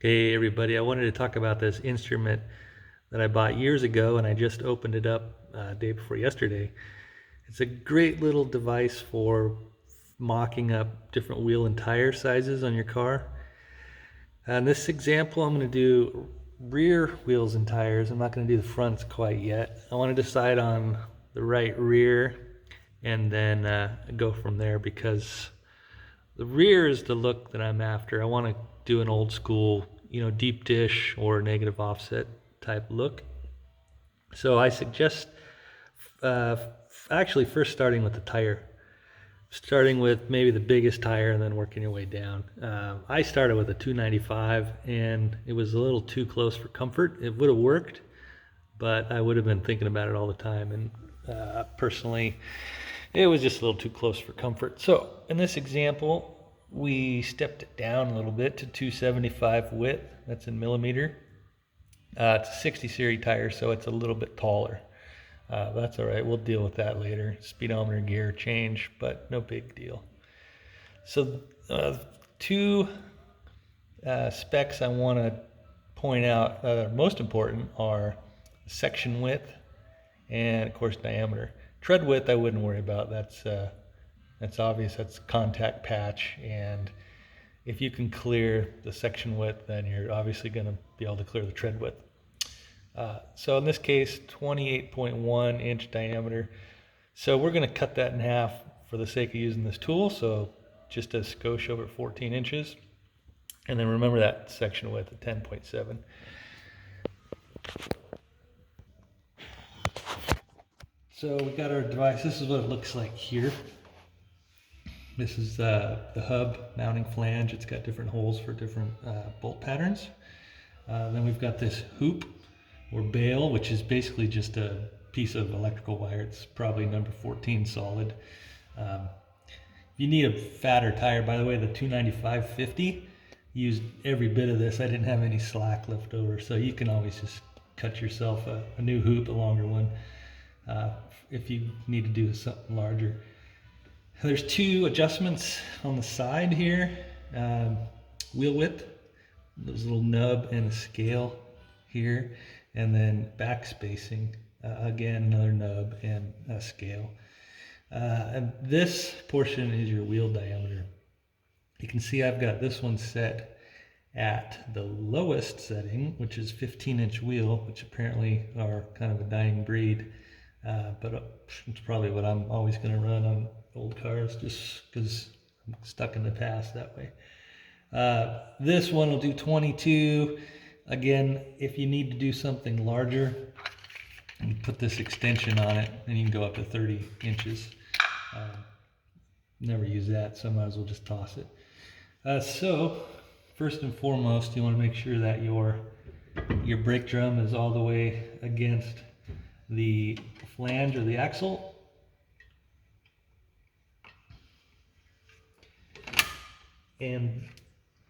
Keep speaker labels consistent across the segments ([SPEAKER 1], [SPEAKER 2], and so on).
[SPEAKER 1] Hey everybody, I wanted to talk about this instrument that I bought years ago and I just opened it up day before yesterday. It's a great little device for mocking up different wheel and tire sizes on your car. In this example, I'm going to do rear wheels and tires. I'm not going to do the fronts quite yet. I want to decide on the right rear and then go from there because the rear is the look that I'm after. I want to do an old school, deep dish or negative offset type look. So I suggest actually first starting with the tire. Starting with maybe the biggest tire and then working your way down. I started with a 295 and it was a little too close for comfort. It would have worked, but I would have been thinking about it all the time. And personally, it was just a little too close for comfort. So in this example, we stepped it down a little bit to 275 width. That's in millimeter. It's a 60 series tire, so it's a little bit taller. That's all right. We'll deal with that later. Speedometer gear change, but no big deal. So two specs I want to point out that are most important are section width and, of course, diameter. Tread width I wouldn't worry about. That's obvious. That's contact patch, and if you can clear the section width, then you're obviously going to be able to clear the tread width. So in this case, 28.1 inch diameter. So we're going to cut that in half for the sake of using this tool. So just a skosh over 14 inches. And then remember that section width at 10.7. So we got our device. This is what it looks like here. This is the hub mounting flange. It's got different holes for different bolt patterns. Then we've got this hoop or bail, which is basically just a piece of electrical wire. It's probably number 14 solid. You need a fatter tire. By the way, the 295/50 used every bit of this. I didn't have any slack left over, so you can always just cut yourself a new hoop, a longer one, if you need to do something larger. There's two adjustments on the side here. Wheel width, there's a little nub and a scale here, and then backspacing, again another nub and a scale. And this portion is your wheel diameter. You can see I've got this one set at the lowest setting, which is 15-inch wheel, which apparently are kind of a dying breed, but it's probably what I'm always going to run on old cars, just because I'm stuck in the past that way. This one will do 22. Again, if you need to do something larger, you put this extension on it and you can go up to 30 inches. Never use that, so I might as well just toss it. So first and foremost, you want to make sure that your brake drum is all the way against the flange or the axle. And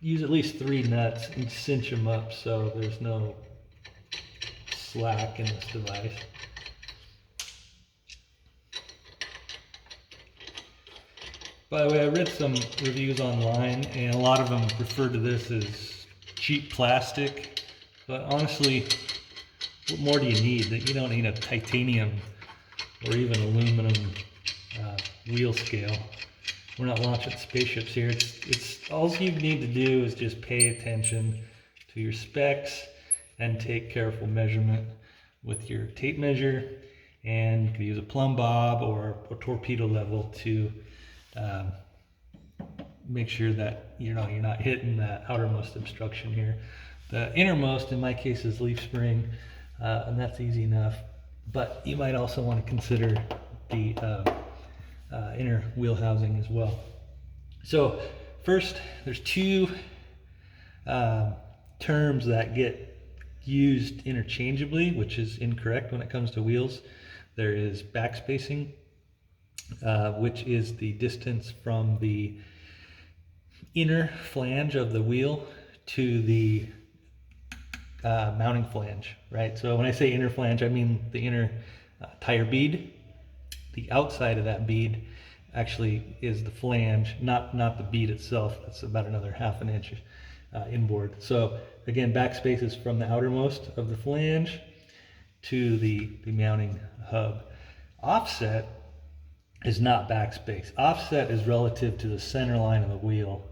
[SPEAKER 1] use at least 3 nuts and cinch them up so there's no slack in this device. By the way, I read some reviews online and a lot of them refer to this as cheap plastic, but honestly, what more do you need? You don't need a titanium or even aluminum wheel scale. We're not launching spaceships here. It's all you need to do is just pay attention to your specs and take careful measurement with your tape measure, and you can use a plumb bob or a torpedo level to make sure that you're not hitting that outermost obstruction here. The innermost in my case is leaf spring, and that's easy enough, but you might also want to consider the inner wheel housing as well. So first, there's two terms that get used interchangeably, which is incorrect when it comes to wheels. There is backspacing, which is the distance from the inner flange of the wheel to the mounting flange, right? So when I say inner flange, I mean the inner tire bead. The outside of that bead actually is the flange, not the bead itself. That's about another 1/2 inch inboard. So again, backspace is from the outermost of the flange to the mounting hub. Offset is not backspace. Offset is relative to the center line of the wheel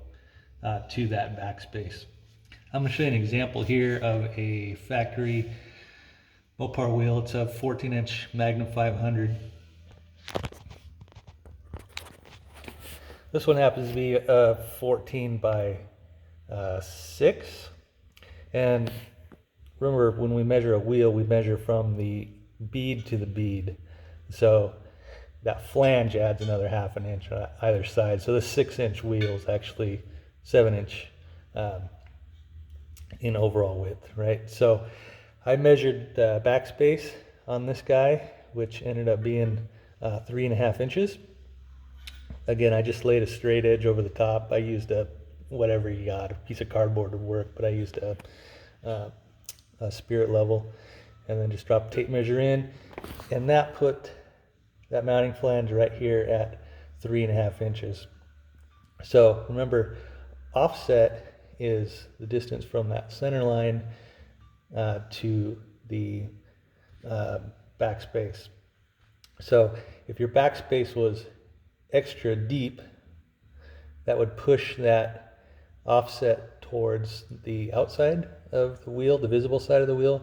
[SPEAKER 1] to that backspace. I'm going to show you an example here of a factory Mopar wheel. It's a 14-inch Magnum 500. This one happens to be a 14 by 6. And remember, when we measure a wheel, we measure from the bead to the bead. So that flange adds another ½ an inch on either side. So this 6-inch wheel is actually 7-inch in overall width, right? So I measured backspace on this guy, which ended up being 3½ inches. Again, I just laid a straight edge over the top. I used whatever you got, a piece of cardboard would work, but I used a spirit level, and then just dropped tape measure in, and that put that mounting flange right here at 3½ inches. So remember, offset is the distance from that center line to the backspace. So if your backspace was extra deep, that would push that offset towards the outside of the wheel, the visible side of the wheel.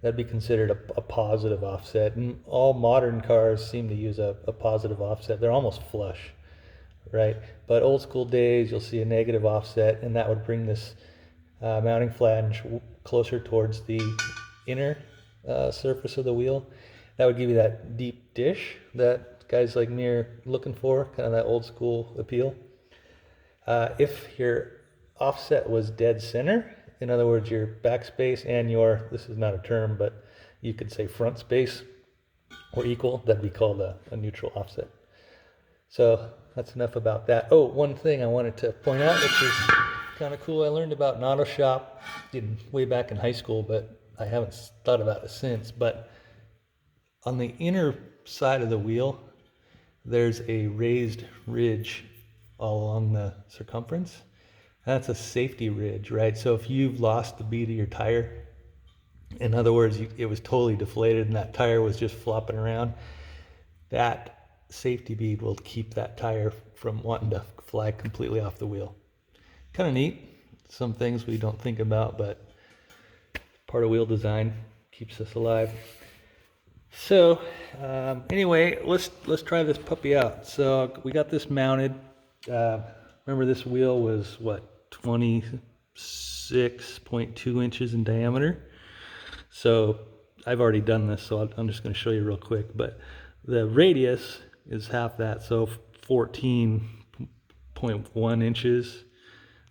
[SPEAKER 1] That'd be considered a positive offset. And all modern cars seem to use a positive offset. They're almost flush, right? But old school days, you'll see a negative offset, and that would bring this mounting flange closer towards the inner surface of the wheel. That would give you that deep dish that guys like me are looking for, kind of that old school appeal. If your offset was dead center, in other words, your backspace and your, this is not a term, but you could say front space were equal, that'd be called a neutral offset. So that's enough about that. Oh, one thing I wanted to point out, which is kind of cool, I learned about in auto shop way back in high school, but I haven't thought about it since. But on the inner side of the wheel, there's a raised ridge all along the circumference. That's a safety ridge, right? So if you've lost the bead of your tire, in other words, it was totally deflated and that tire was just flopping around, that safety bead will keep that tire from wanting to fly completely off the wheel. Kind of neat. Some things we don't think about, but part of wheel design, keeps us alive. So anyway, let's try this puppy out. So we got this mounted. Remember, this wheel was what, 26.2 inches in diameter. So I've already done this, so I'm just going to show you real quick. But the radius is half that, so 14.1 inches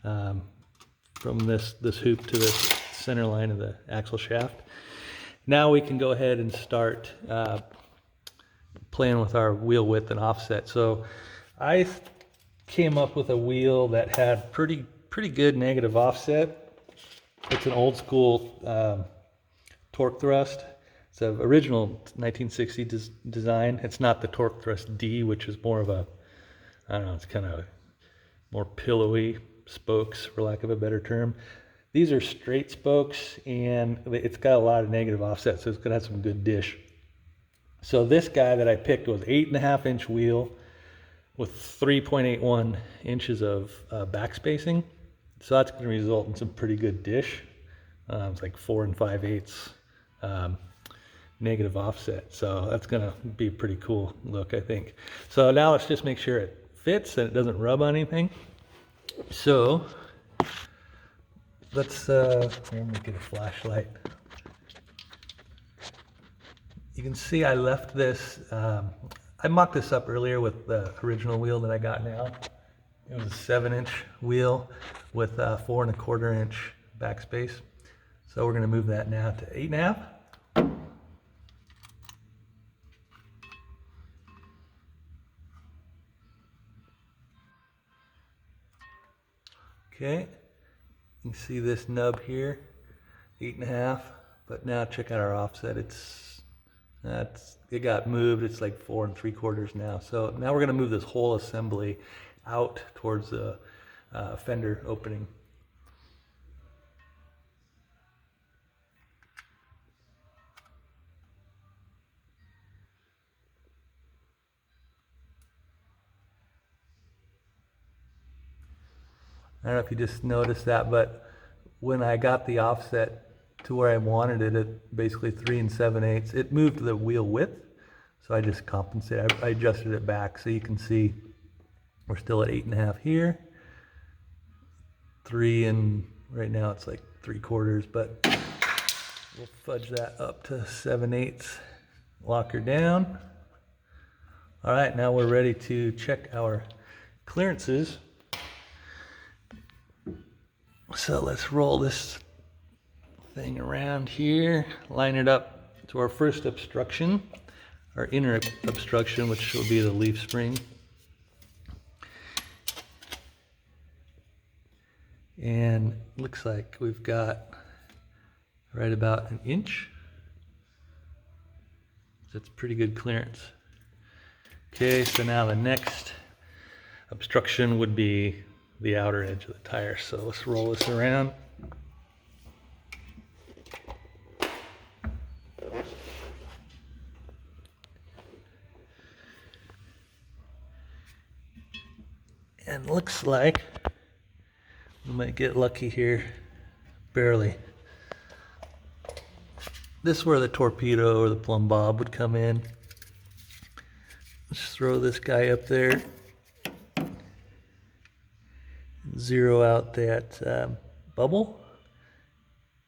[SPEAKER 1] from this hoop to the center line of the axle shaft. Now we can go ahead and start playing with our wheel width and offset. So I came up with a wheel that had pretty good negative offset. It's an old school torque thrust. It's an original 1960 design. It's not the torque thrust D, which is more of a, I don't know, it's kind of more pillowy spokes, for lack of a better term. These are straight spokes, and it's got a lot of negative offset, so it's gonna have some good dish. So this guy that I picked was 8.5 inch wheel with 3.81 inches of backspacing. So that's gonna result in some pretty good dish. It's like 4 5/8 negative offset. So that's gonna be a pretty cool look, I think. So now let's just make sure it fits and it doesn't rub on anything. So let's, here, let me get a flashlight. You can see I left this, I mocked this up earlier with the original wheel that I got now. It was a 7-inch wheel with 4 1/4 inch backspace. So we're gonna move that now to 8.5. Okay, you can see this nub here, 8.5, but now check out our offset. It got moved. It's like 4 3/4 now. So now we're gonna move this whole assembly out towards the fender opening. I don't know if you just noticed that, but when I got the offset to where I wanted it at basically 3 7/8, it moved the wheel width. So I just compensated, I adjusted it back so you can see we're still at 8.5 here. 3 and right now it's like 3/4, but we'll fudge that up to 7/8. Lock her down. All right, now we're ready to check our clearances. So let's roll this thing around here, line it up to our first obstruction, our inner obstruction, which will be the leaf spring. And looks like we've got right about 1 inch. That's pretty good clearance. Okay, so now the next obstruction would be the outer edge of the tire. So let's roll this around. And looks like we might get lucky here, barely. This is where the torpedo or the plumb bob would come in. Let's throw this guy up there. Zero out that bubble.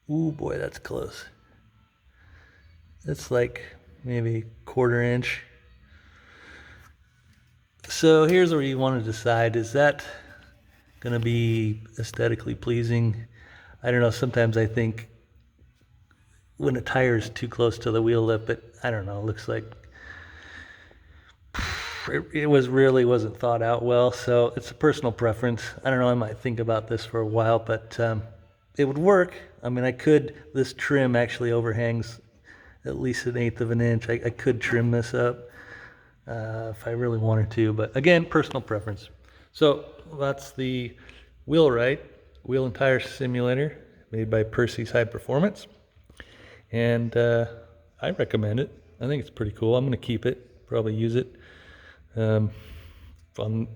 [SPEAKER 1] Ooh boy, that's close. That's like maybe 1/4 inch. So here's where you want to decide, is that going to be aesthetically pleasing? I don't know, sometimes I think when a tire is too close to the wheel lip, I don't know, it looks like it wasn't thought out well. So it's a personal preference. I don't know, I might think about this for a while, but it would work. I mean, this trim actually overhangs at least 1/8 of an inch. I could trim this up if I really wanted to, but again, personal preference. So that's the Wheelrite wheel and tire simulator made by Percy's High Performance, and I recommend it. I think it's pretty cool. I'm going to keep it, probably use it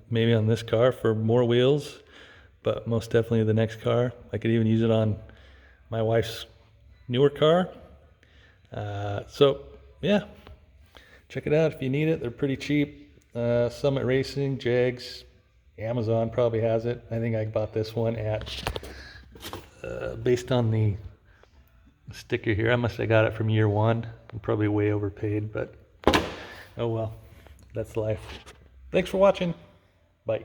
[SPEAKER 1] maybe on this car for more wheels, but most definitely the next car. I could even use it on my wife's newer car. So yeah, check it out if you need it. They're pretty cheap. Summit Racing, Jags, Amazon probably has it. I think I bought this one at, based on the sticker here, I must have got it from year one. I'm probably way overpaid, but oh well, that's life. Thanks for watching. Bye.